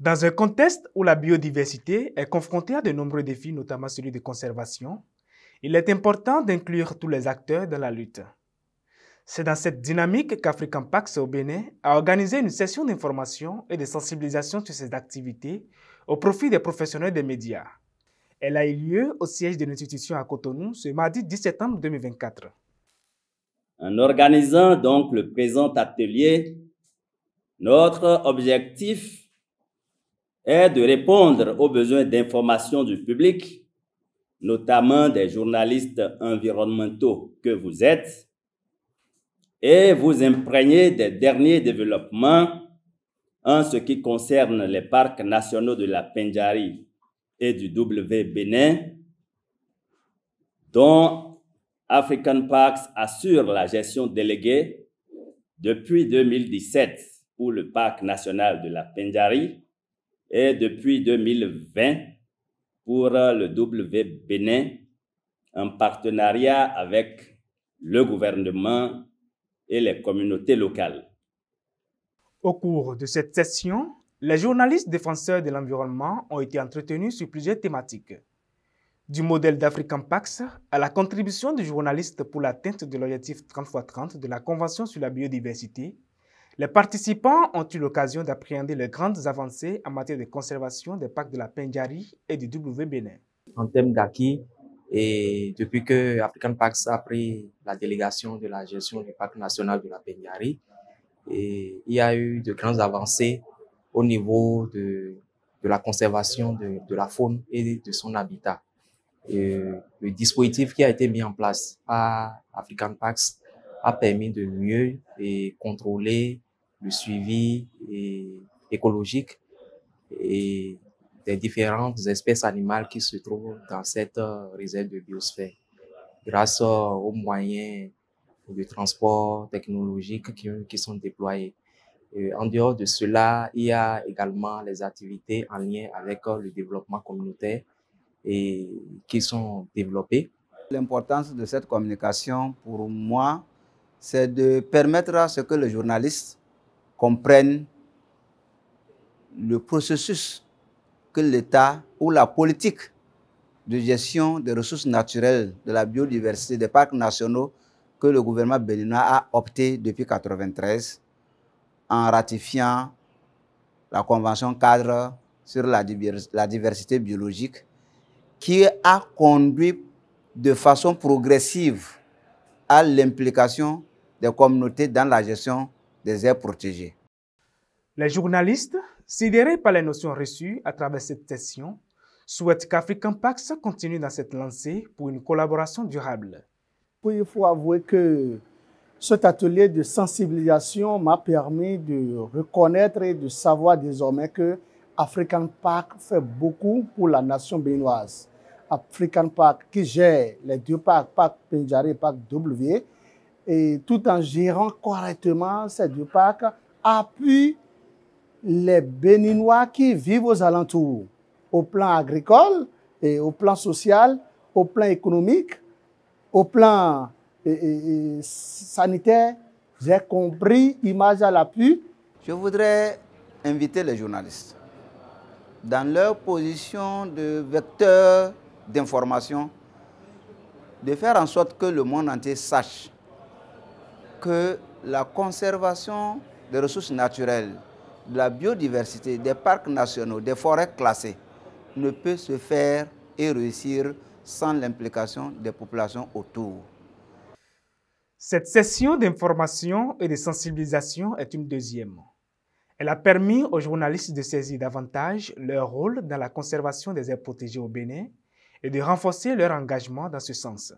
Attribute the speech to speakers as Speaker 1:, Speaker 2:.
Speaker 1: Dans un contexte où la biodiversité est confrontée à de nombreux défis, notamment celui de conservation, il est important d'inclure tous les acteurs dans la lutte. C'est dans cette dynamique qu'African Pax au Bénin a organisé une session d'information et de sensibilisation sur ces activités au profit des professionnels des médias. Elle a eu lieu au siège de l'institution à Cotonou ce mardi 10 septembre 2024.
Speaker 2: En organisant donc le présent atelier, notre objectif est de répondre aux besoins d'information du public, notamment des journalistes environnementaux que vous êtes, et vous imprégner des derniers développements en ce qui concerne les parcs nationaux de la Pendjari et du W Bénin, dont African Parks assure la gestion déléguée depuis 2017 pour le parc national de la Pendjari et depuis 2020 pour le W Bénin en partenariat avec le gouvernement et les communautés locales.
Speaker 1: Au cours de cette session, les journalistes défenseurs de l'environnement ont été entretenus sur plusieurs thématiques. Du modèle d'African Pax à la contribution du journaliste pour l'atteinte de l'objectif 30x30 de la Convention sur la biodiversité, les participants ont eu l'occasion d'appréhender les grandes avancées en matière de conservation des parcs de la Pendjari et du W Bénin.
Speaker 3: En termes d'acquis, et depuis que African Pax a pris la délégation de la gestion du parc national de la Pendjari, et il y a eu de grandes avancées au niveau de la conservation de la faune et de son habitat. Et le dispositif qui a été mis en place par African Pax a permis de mieux contrôler le suivi écologique et des différentes espèces animales qui se trouvent dans cette réserve de biosphère, grâce aux moyens de transport technologique qui sont déployés. Et en dehors de cela, il y a également les activités en lien avec le développement communautaire et qui sont développées.
Speaker 4: L'importance de cette communication, pour moi, c'est de permettre à ce que les journalistes comprennent le processus que l'État ou la politique de gestion des ressources naturelles, de la biodiversité, des parcs nationaux que le gouvernement béninois a opté depuis 1993 en ratifiant la Convention cadre sur la diversité biologique qui a conduit de façon progressive à l'implication des communautés dans la gestion des aires protégées.
Speaker 1: Les journalistes, sidérés par les notions reçues à travers cette session, souhaitent qu'African Pax continue dans cette lancée pour une collaboration durable.
Speaker 5: Il faut avouer que cet atelier de sensibilisation m'a permis de reconnaître et de savoir désormais que African Park fait beaucoup pour la nation béninoise. African Park qui gère les deux parcs, Parc Pendjari et Parc W, et tout en gérant correctement ces deux parcs, appuie les Béninois qui vivent aux alentours, au plan agricole, et au plan social, au plan économique, au plan sanitaire. J'ai compris, image à l'appui.
Speaker 4: Je voudrais inviter les journalistes, dans leur position de vecteur d'information, de faire en sorte que le monde entier sache que la conservation des ressources naturelles, de la biodiversité, des parcs nationaux, des forêts classées, ne peut se faire et réussir sans l'implication des populations autour.
Speaker 1: Cette session d'information et de sensibilisation est une deuxième. Elle a permis aux journalistes de saisir davantage leur rôle dans la conservation des aires protégées au Bénin et de renforcer leur engagement dans ce sens.